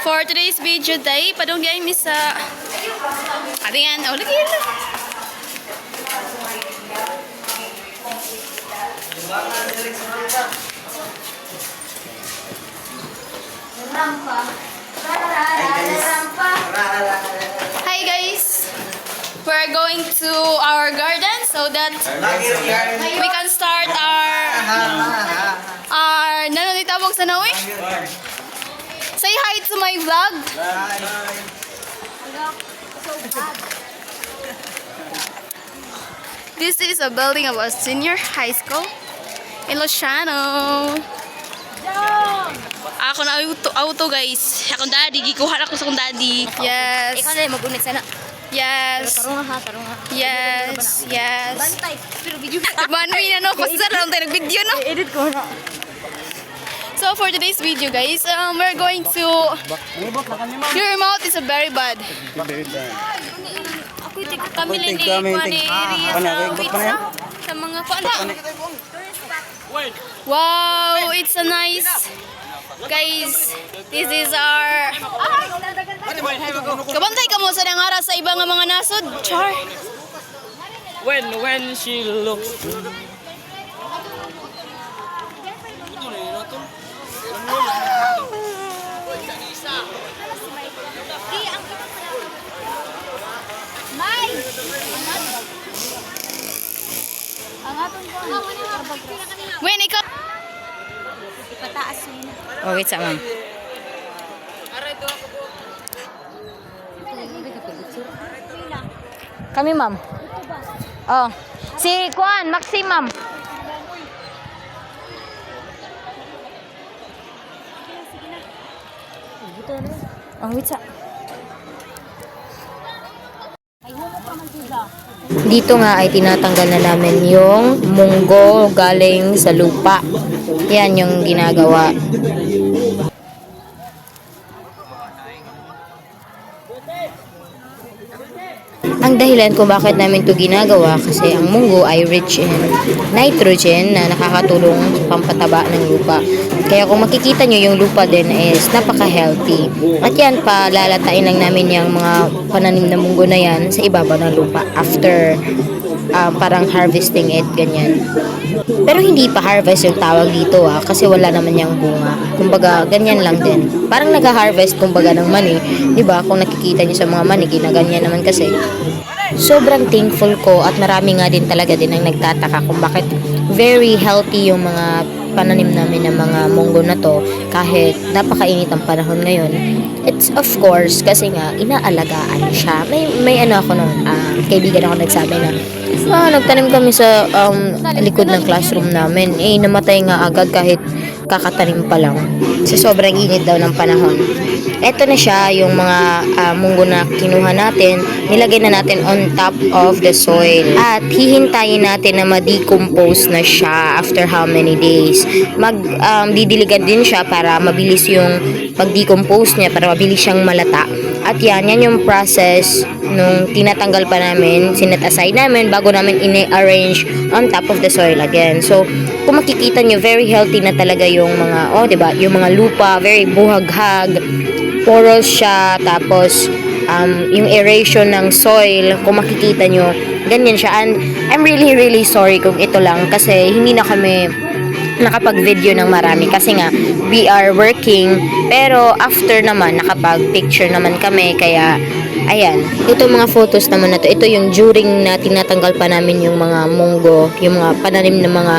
For today's video day, padunggay mi sa atingan. Oh, lagi yun. Hi guys! We're going to our garden so that we can start our nanonitabog sa nawi. Say hi to my vlog. This is a building of a senior high school in Luciano. Ako na auto guys. Akong daddy, gikuha ako sa akong daddy. Yes. Ikaw na mag-unit sana. Yes. Tarunga ha, tarunga. Yes. Yes. Bantay. Pero video. Nagmanoy na no. Kasi sarang tayo nag-video no. Edit ko na. So for today's video guys, we're going to... Your mouth is very bad. Ako yung Kami lang ni Kuwani area sa pizza. Sa mga kuwala. Wow, it's a nice... Guys, this is our... Kabantay ka mo sa nangara sa ibang mga nasod. Char. When she looks When ikaw... Pataas yun. Oh, wait sa ma'am. Kami ma'am. Oh. Si Kuan, Maxi ma'am. Oh, wait sa. Dito nga ay tinatanggal na namin yung munggo galing sa lupa. Yan yung ginagawa. Ang dahilan kung bakit namin ito ginagawa kasi ang munggo ay rich in nitrogen na nakakatulong sa pampataba ng lupa. Kaya kung makikita nyo yung lupa din is napaka-healthy. At yan pa, lalatain lang namin yung mga pananim na munggo na yan sa ibabaw ng lupa after parang harvesting it, ganyan. Pero hindi pa harvest yung tawag dito kasi wala naman yung bunga. Kumbaga, ganyan lang din. Parang nag-harvest kumbaga ng mani. Diba? Kung nakikita nyo sa mga mani, ginaganyan naman kasi. Sobrang thankful ko at marami nga din talaga din ang nagtataka kung bakit very healthy yung mga pananim namin ng mga munggo na to kahit napakainit ang panahon ngayon. It's of course kasi nga inaalagaan siya. May ano ako noon, kaibigan ako nagsabi na nagtanim kami sa likod ng classroom namin. Namatay nga agad kahit kakatanim pa lang. Sa sobrang init daw ng panahon. Ito na siya, yung mga munggo na kinuha natin, nilagay na natin on top of the soil. At hihintayin natin na ma-decompose na siya after how many days. Didiligan din siya para mabilis yung pag-decompose niya, para mabilis siyang malata. At yan yung process nung tinatanggal pa namin, sinet aside namin bago namin ine-arrange on top of the soil again. So, kung makikita nyo, very healthy na talaga yung mga, diba, yung mga lupa, very buhaghag, porous siya, tapos yung aeration ng soil, kung makikita nyo, ganyan siya. And I'm really sorry kung ito lang kasi hindi na kami nakapag-video ng marami kasi nga we are working, pero after naman nakapag-picture naman kami, kaya ayan, ito mga photos naman na to, ito yung during na tinatanggal pa namin yung mga munggo, yung mga pananim ng mga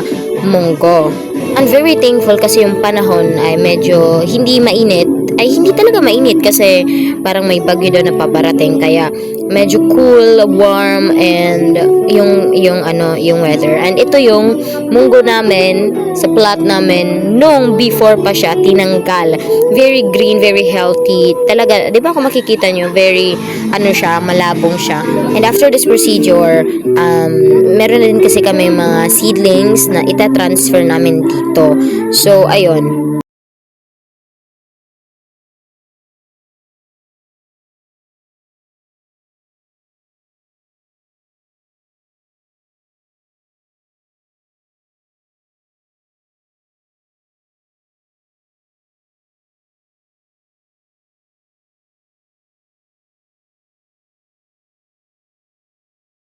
munggo. I'm very thankful kasi yung panahon ay medyo hindi mainit, ay hindi talaga mainit kasi parang may bagyo daw na paparating, kaya medyo cool, warm, and yung weather. And ito yung munggo namin sa plot namin nung before pa siya tinanggal. Very green, very healthy. Talaga, 'di ba kung makikita nyo, very siya, malabong siya. And after this procedure, meron na din kasi kami mga seedlings na ita-transfer namin dito. So, ayun.